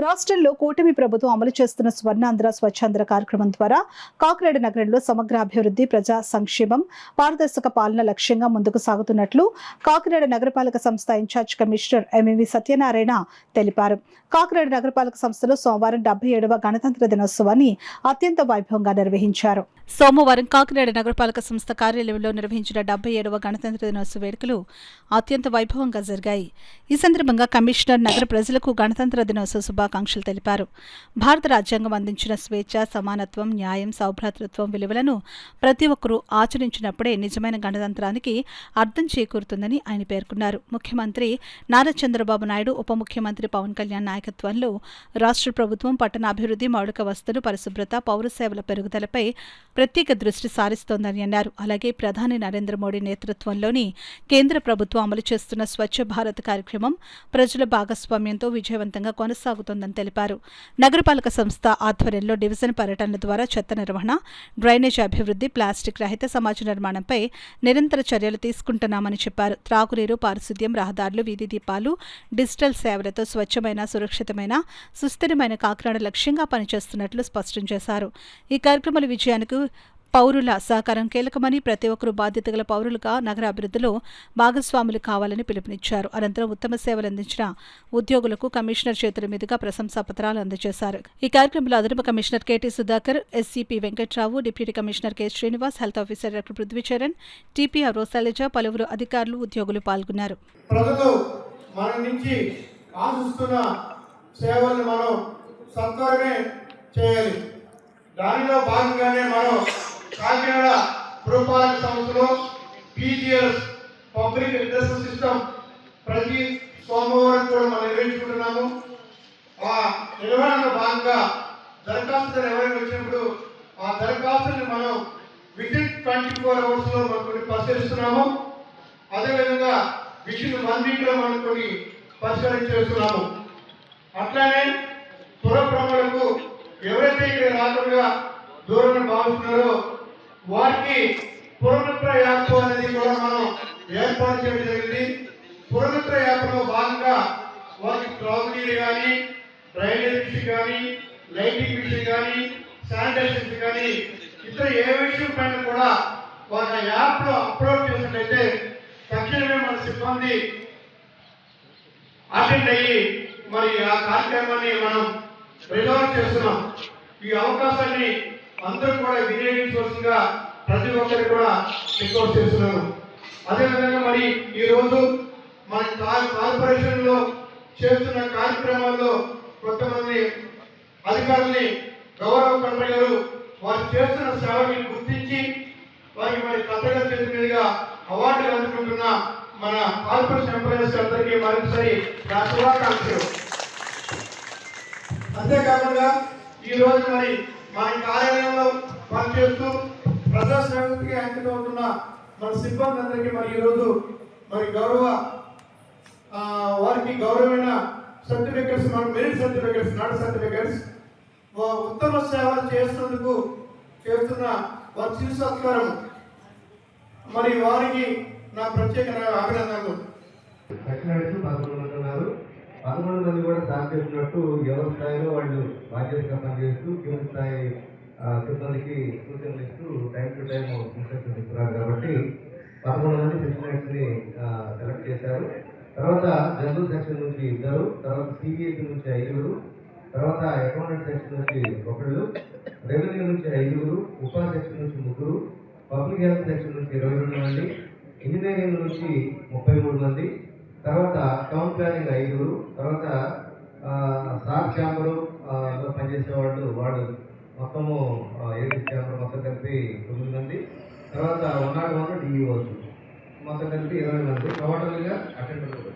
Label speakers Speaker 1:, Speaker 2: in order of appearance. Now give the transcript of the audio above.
Speaker 1: రాష్ట్రంలో కూటమి ప్రభుత్వం అమలు చేస్తున్న స్వర్ణాంధ్ర స్వచ్ఛాంధ్ర కార్యక్రమం ద్వారా కాకినాడ నగరంలో సమగ్ర అభివృద్ధి, ప్రజా సంక్షేమం, పారదర్శక పాలన లక్ష్యంగా ముందుకు సాగుతున్నట్లు కాకినాడ నగరపాలక సంస్థ ఇన్ఛార్జ్ కమిషనర్ ఎంవి సత్యనారాయణ తెలిపారు. కాకినాడ నగరపాలక సంస్థలో సోమవారం 77వ గణతంత్ర దినోత్సవాన్ని అత్యంత వైభవంగా నిర్వహించారు. సోమవారం కాకినాడ నగరపాలక సంస్థ కార్యాలయంలో నిర్వహించిన 77వ గణతంత్ర దినోత్సవ వేడుకలు అత్యంత వైభవంగా జరిగాయి. ఈ సందర్భంగా కమిషనర్ నగర ప్రజలకు గణతంత్ర దినోత్సవ శుభాకాంక్షలు తెలిపారు. భారత రాజ్యాంగం అందించిన స్వేచ్ఛ, సమానత్వం, న్యాయం, సౌభ్రాతృత్వం విలువలను ప్రతి ఒక్కరూ ఆచరించినప్పుడే నిజమైన గణతంత్రానికి అర్థం చేకూరుతుందని ఆయన పేర్కొన్నారు. ముఖ్యమంత్రి నారా చంద్రబాబు నాయుడు, ఉప ముఖ్యమంత్రి పవన్ కళ్యాణ్ నాయకత్వంలో రాష్ట్ర ప్రభుత్వం పట్టణాభివృద్ధి, మౌలిక వసతులు, పరిశుభ్రత, పౌర సేవల పెరుగుదలపై ప్రత్యేక దృష్టి సారిస్తోందని అన్నారు. అలాగే ప్రధాని నరేంద్ర మోడీ నేతృత్వంలోని కేంద్ర ప్రభుత్వం అమలు చేస్తున్న స్వచ్ఛ భారత్ కార్యక్రమం ప్రజల భాగస్వామ్యంతో విజయవంతంగా కొనసాగుతోందని తెలిపారు. నగరపాలక సంస్థ ఆధ్వర్యంలో డివిజన్ పర్యటనల ద్వారా చెత్త నిర్వహణ, డ్రైనేజ్ అభివృద్ధి, ప్లాస్టిక్ రహిత సమాజ నిర్మాణంపై నిరంతర చర్యలు తీసుకుంటున్నామని చెప్పారు. త్రాగునీరు, పారిశుద్ధ్యం, రహదారులు, వీధి దీపాలు, డిజిటల్ సేవలతో స్వచ్ఛమైన, సురక్షితమైన, సుస్థిరమైన కాకినాడ లక్ష్యంగా పనిచేస్తున్నట్లు స్పష్టం చేశారు. ఈ కార్యక్రమాల విజయానికి పౌరుల సహకారం కీలకమని, ప్రతి ఒక్కరూ బాధ్యత గల పౌరులుగా నగర అభివృద్ధిలో భాగస్వాములు కావాలని పిలుపునిచ్చారు. అనంతరం ఉత్తమ సేవలు అందించిన ఉద్యోగులకు కమిషనర్ చేతుల మీదుగా ప్రశంసా పత్రాలు అందజేశారు. ఈ కార్యక్రమంలో అదనపు commissioner KT Sudhakar, SCP Venkatrao, deputy commissioner K Srinivas, health officer doctor Prithvicharan, TPR Shailaja, పలువురు అధికారులు, ఉద్యోగులు పాల్గొన్నారు.
Speaker 2: సేవలను మనం సత్వరమే చేయాలి. దానిలో భాగంగానే మనం కాకినాడ పురపాలక సంస్థలో పీజీఎస్ పబ్లిక్ రిజిస్టర్ సిస్టమ్ ప్రతి సోమవారం కూడా మనం నిర్వహించుకుంటున్నాము. ఆ నిర్వహణలో భాగంగా దరఖాస్తులు ఎవరైనా వచ్చినప్పుడు ఆ దరఖాస్తుని మనం వితిన్ 24 hours లో మనం కొన్ని పరిశీలిస్తున్నాము. అదేవిధంగా వితిన్ 1 week లో మనం కొన్ని పరిశీలన చేస్తున్నాము. అట్లానే పుర ప్రముఖులకు ఎవరైతే ఇక్కడ రాకుండా దూరంగా భావిస్తున్నారో వారికి పురమిత్ర యాప్ అనేది కూడా మనం ఏర్పాటు చేయడం జరిగింది. పురమిత్ర యాప్లో భాగంగా వారికి త్రాగునీరు కానీ, డ్రైనేజ్ విషయం కానీ, లైటింగ్ విషయం కానీ, శానిటైజేషన్ కానీ, ఇతర ఏ విషయం పైన కూడా వారి ఆ యాప్లో అప్లోడ్ చేసినట్లయితే తక్షణమే మన సిబ్బంది అటెండ్ అయ్యి మరి ఆ కార్యక్రమాన్ని మనం రిజాల్వ్ చేస్తున్నాం. ఈ అవకాశాన్ని అందరూ కూడా వినియోగించవలసిందిగా ప్రతి ఒక్కరికి కూడా రిక్వెస్ట్ చేస్తున్నాను. అదేవిధంగా మరి ఈరోజు మన కార్పొరేషన్లో చేస్తున్న కార్యక్రమాల్లో కొంతమంది అధికారుల్ని గౌరవ కలెక్టర్ గారు వారు చేస్తున్న సేవని గుర్తించి వారికి మరి కలెక్టర్ గారి చేతి మీదుగా అవార్డులు అందుకుంటున్న మన కార్పొరేషన్ ఎంప్లాయీస్ అందరికీ మరొకసారి నా శుభాకాంక్షలు. అంతేకాకుండా ఈరోజు మరి మన కార్యాలయంలో పనిచేస్తూ ప్రజాసేవకి అంకితం అవుతున్న మన సిబ్బంది అందరికీ మరి ఈరోజు మరి వారికి గౌరవమైన సర్టిఫికెట్స్, మన మెరిట్ సర్టిఫికెట్స్, నాట్ సర్టిఫికెట్స్, ఉత్తమ సేవలు చేస్తున్నందుకు చేస్తున్న వారి చిరు సత్కారం మరి వారికి నా ప్రత్యేక అభినందనలు.
Speaker 3: 11 మంది కూడా సార్ చెప్పినట్టు ఎవరి స్థాయిలో వాళ్ళు బాధ్యతగా పనిచేస్తూ కింద స్థాయి సిబ్బందికి సూచనలు ఇస్తూ టైం టు టైం ఇన్స్ట్రక్షన్స్ ఇస్తున్నారు. కాబట్టి 11 మంది సెక్షనర్స్ని సెలెక్ట్ చేశారు. తర్వాత జనరల్ సెక్షన్ నుంచి 2, తర్వాత సిబిఐసి నుంచి 5, తర్వాత అకౌంటెంట్ సెక్షన్ నుంచి 1, రెవెన్యూ నుంచి 5, ఉపా సెక్షన్ నుంచి 3, పబ్లిక్ హెల్త్ సెక్షన్ నుంచి 22 మంది, ఇంజనీరింగ్ నుంచి 33 మంది, తర్వాత టౌన్ ప్లానింగ్ 5, తర్వాత స్టాఫ్ ఛాంబరు పనిచేసే వాళ్ళు మొత్తము ఏడీ ఛాంబర్ మొత్తం కలిపి 9 మంది, తర్వాత 101 డిఈఓస్ మొత్తం కలిపి 20 మంది, టోటల్గా అటెండర్లు